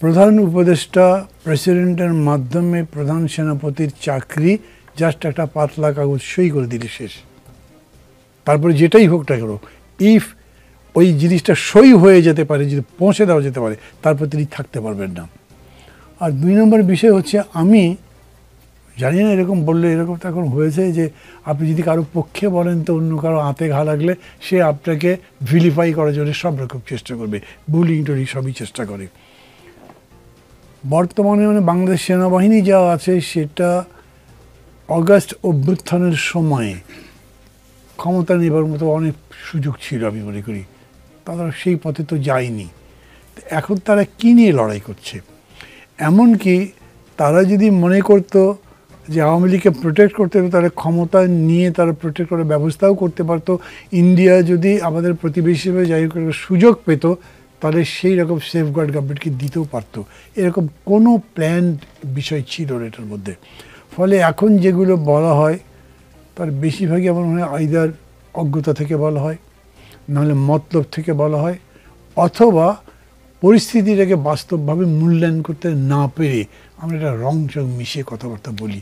প্রধান উপদেষ্টা প্রেসিডেন্টের মাধ্যমে প্রধান সেনাপতির চাকরি জাস্ট একটা পাতলা কাগজ সই করে দিলে শেষ। তারপরে যেটাই হোক না কেন, ইফ ওই জিনিসটা সই হয়ে যেতে পারে, যদি পৌঁছে দেওয়া যেতে পারে, তারপর তিনি থাকতে পারবেন না। আর 2 নম্বর বিষয় হচ্ছে, আমি জানি না এরকম বললে এরকম তো এখন হয়েছে যে আপনি যদি কারো পক্ষে বলেন তো অন্য কারো হাতে ঘা লাগলে সে আপনাকে ভিলিফাই করার জন্য সব রকম চেষ্টা করবে, বুলিং টুলিং সবই চেষ্টা করে। বর্তমানে বাংলাদেশ সেনাবাহিনী যা আছে সেটা অগাস্ট অভ্যুত্থানের সময়ে ক্ষমতা নেবার মতো অনেক সুযোগ ছিল আমি মনে করি, তারা সেই পথে তো যায়নি। এখন তারা কী নিয়ে লড়াই করছে? এমনকি তারা যদি মনে করতো যে আওয়ামী লীগকে প্রোটেক্ট করতে হবে, তাহলে ক্ষমতা নিয়ে তারা প্রোটেক্ট করার ব্যবস্থাও করতে পারতো। ইন্ডিয়া যদি আমাদের প্রতিবেশী হিসেবে যাই হোক সুযোগ পেত, তাহলে সেই রকম সেফগার্ড গভর্নমেন্টকে দিতেও পারতো। এরকম কোনো প্ল্যান বিষয় ছিল না এটার মধ্যে। ফলে এখন যেগুলো বলা হয় তার বেশিরভাগই আমার মনে হয় আইদার অজ্ঞতা থেকে বলা হয়, নাহলে মতলব থেকে বলা হয়, অথবা পরিস্থিতিটাকে বাস্তবভাবে মূল্যায়ন করতে না পেরে আমরা এটা রং চং মিশিয়ে কথাবার্তা বলি।